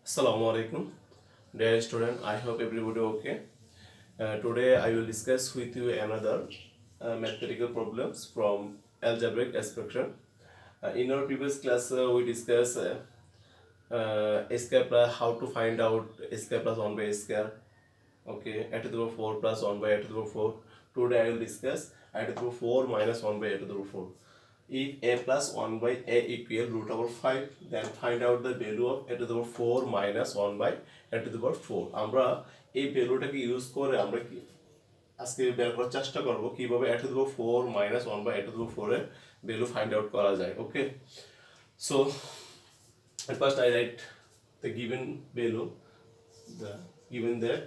Assalamu alaikum, dear student. I hope everybody okay. Today I will discuss with you another mathematical problems from algebraic expression. In our previous class, we discussed a square plus how to find out a square plus 1 by a square. Okay, a to the power 4 plus 1 by a to the power 4. Today I will discuss a to the power 4 minus 1 by a to the power 4. If a plus 1 by a equal root over 5, then find out the value of a to the power 4 minus 1 by a to the power 4. আমরা এই ভ্যালুটাকে use করে আমরা কি আজকে বের করার চেষ্টা করব কিভাবে a to the power 4 minus 1 by a to the power 4 এর ভ্যালু ফাইন্ড আউট করা যায়। ওকে, so at first I write the given value, the given that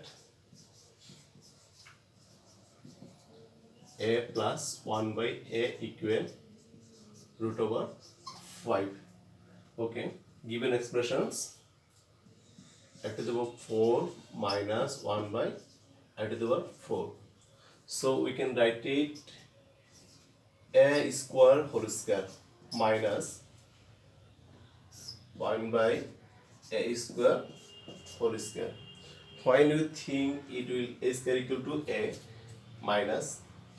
a plus 1 by a equal root over 5. Okay, given expressions a to the power 4 minus 1 by a to the power 4. So we can write it a square whole square minus 1 by a square whole square. When you think it will a square equal to a minus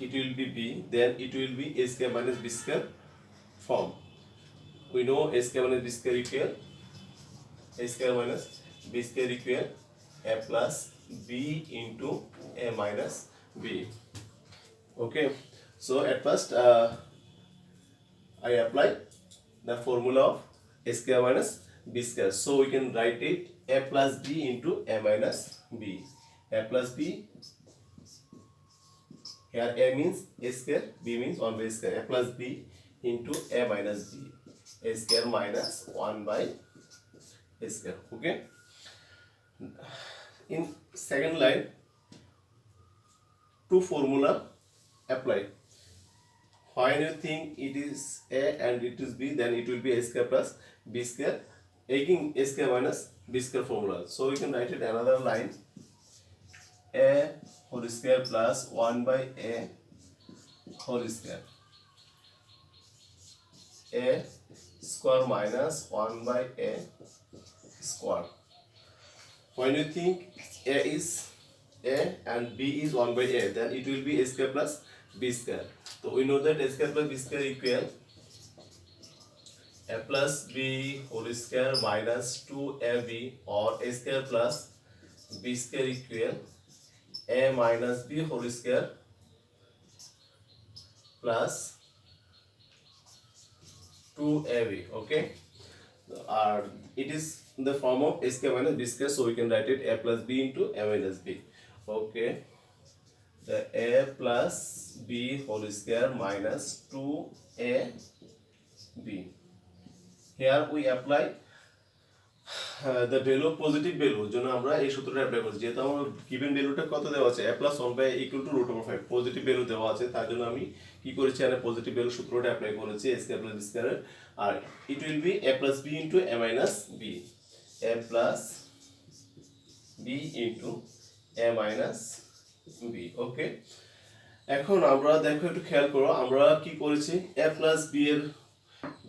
it will be b, then it will be a square minus b square form. We know a square minus b square equal a square minus b square equal a plus b into a minus b. Okay, so at first I apply the formula of a square minus b square. So we can write it a plus b into a minus b. A plus b, here a means a square, b means 1 by square. A plus b into a minus b. A square minus 1 by a square. Okay. In second line, two formula apply. When you think it is a and it is b, then it will be a square plus b square. Again a square minus b square formula. So we can write it another line. A whole square plus 1 by a whole square. A square minus 1 by a square. When you think a is a and b is 1 by a, then it will be a square plus b square. So we know that a square plus b square equal a plus b whole square minus 2ab, or a square plus b square equal a minus b whole square plus 2ab. Okay, it is the form of a square minus b square, so we can write it a plus b into a minus b. Okay, the a plus b whole square minus 2ab. Here we apply the value of positive value জন্য আমরা এই সূত্রটা apply করছি। যেহেতু আমার given ভ্যালুটা কত দেওয়া আছে a plus 1 by equal to root over 5, positive value দেওয়া আছে, তার জন্য আমি কি করেছি এখানে পজিটিভ ভ্যালু সূত্রটা অ্যাপ্লাই করেছি a square plus b square, আর it will be a plus b into a minus b, a plus b into a minus b. ওকে, এখন আমরা দেখো একটু খেয়াল করো আমরা কি করেছি, a plus b এর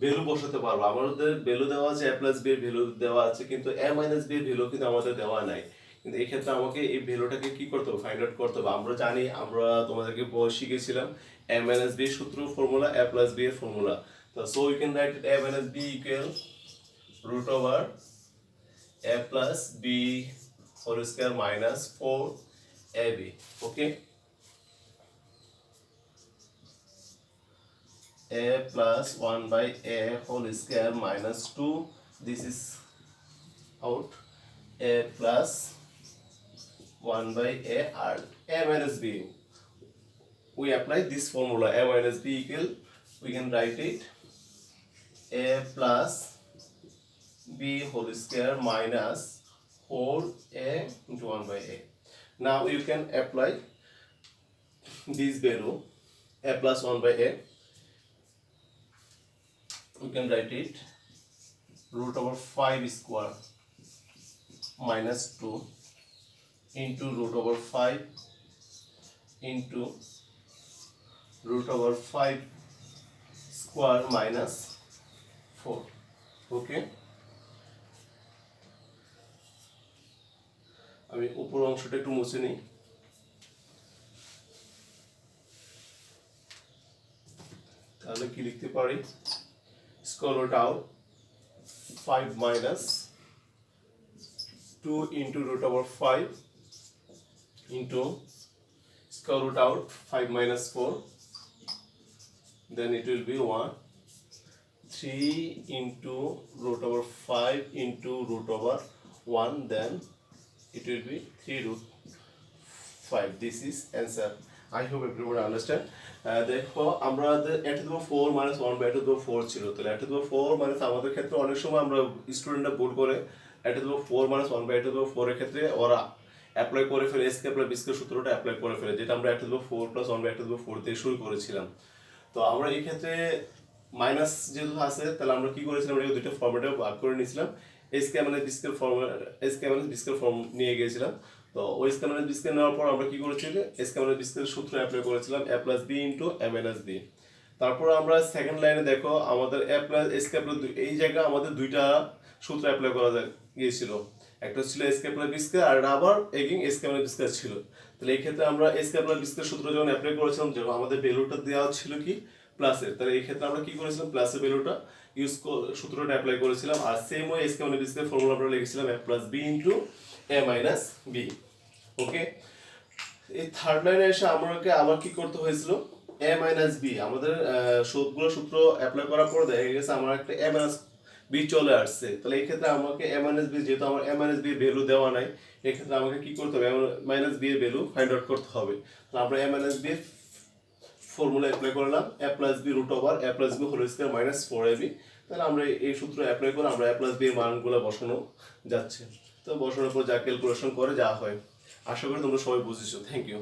ভ্যালু বসাতে পারবো। আমাদের ভ্যালু দেওয়া আছে a plus b এর ভ্যালু দেওয়া আছে, কিন্তু a minus b এর ভ্যালু কিন্তু আমাদের দেওয়া নাই। কিন্তু এই ক্ষেত্রে আমাকে এই ভ্যালুটাকে কি করতে হবে, ফাইন্ড আউট করতে হবে। আমরা জানি, আমরা তোমাদেরকে শিখেছিলাম a minus b সূত্র ফর্মুলা a plus b এর ফর্মুলা। তো so we can write a minus b equal root over a plus b whole square minus 4ab. Okay, a plus 1 by a whole square minus 2, this is out, a plus 1 by a, and a minus b. We apply this formula a minus b equal, we can write it a plus b whole square minus 4a into 1 by a. Now you can apply this value a plus 1 by a. We can write it root over 5 square minus 2 into root over 5 into root over 5 square minus 4. Okay, আমি উপর অংশটা একটু মুছে নিই। তাহলে কি লিখতে পারি, square root out 5 minus 2 into root over 5 into square root out 5 minus 4, then it will be 1, 3 into root over 5 into root over 1, then it will be 3 root 5. This is answer. I hope everyone understand. দেখো আমাদের a to the 4 minus 1 by a to the 4 ছিল, তাহলে a to the 4 minus আমাদের ক্ষেত্রে অনেক সময় আমরা স্টুডেন্টরা ভুল করে a to the 4 minus 1 by a to the 4 এর ক্ষেত্রে ওরা অ্যাপ্লাই করে ফেলে a square plus b square সূত্রটা অ্যাপ্লাই করে ফেলে, যেটা আমরা a to the 4 plus 1 by a to the 4 দিয়ে শুরু করেছিলাম। তো আমরা এই ক্ষেত্রে মাইনাস যেহেতু আছে, তাহলে আমরা কি করেছিলাম, আমরা দুইটা ফর্মেটে ভাগ করে নিয়েছিলাম, a স্কয়ার মানে b square form, a square মানে b স্কয়ার ফর্ম নিয়ে গিয়েছিলাম। তো ওই স্কয়ার মানে b স্কয়ার নেওয়ার পর আমরা কি করেছিলাম, a স্কয়ার মানে b স্কয়ার সূত্র অ্যাপ্লাই করেছিলাম a plus b into a minus b। তারপর আমরা সেকেন্ড লাইনে দেখো আমাদের a plus a square plus এই জায়গা আমাদের দুইটা সূত্র অ্যাপ্লাই করা গিয়েছিল, একটা ছিল a square plus b square আর আবার এগেইন a স্কয়ার মানে b স্কয়ার ছিল। তাহলে এই ক্ষেত্রে আমরা a square plus b square সূত্র যখন অ্যাপ্লাই করেছিলাম, যখন আমাদের ভ্যালুটা দেওয়া ছিল কি প্লাসের, তাহলে এই ক্ষেত্রে আমরা কি করেছিলাম, প্লাসের ভ্যালুটা সূত্রটা অ্যাপ্লাই করেছিলাম। আর সেম ওয়ে a স্কয়ার মানে b স্কয়ার ফর্মুলা আমরা লিখেছিলাম a plus b into a minus b। ওকে, এই থার্ড লাইনে এসে আমাকে আবার কি করতে হয়েছিল, a মাইনাস b, আমাদের সবগুলো সূত্র অ্যাপ্লাই করার পর দেখা গেছে আমার একটা a মাইনাস b চলে আসছে। তাহলে এই ক্ষেত্রে আমাকে a মাইনাস b, যেহেতু আমার a মাইনাস b এর ভ্যালু দেওয়া নাই, এই ক্ষেত্রে আমাকে কি করতে হবে, a মাইনাস b এর ভ্যালু ফাইন্ড আউট করতে হবে। তাহলে আমরা a মাইনাস b এর ফর্মুলা অ্যাপ্লাই করলাম a plus b root over a plus b whole square minus 4ab। তাহলে আমরা এই সূত্র অ্যাপ্লাই করে আমরা a প্লাস b এর মানগুলো বসানো যাচ্ছে। তো বসানোর পর যা ক্যালকুলেশন করে যা হয়, আশা করি তোমরা সবাই বুঝেছো। Thank you.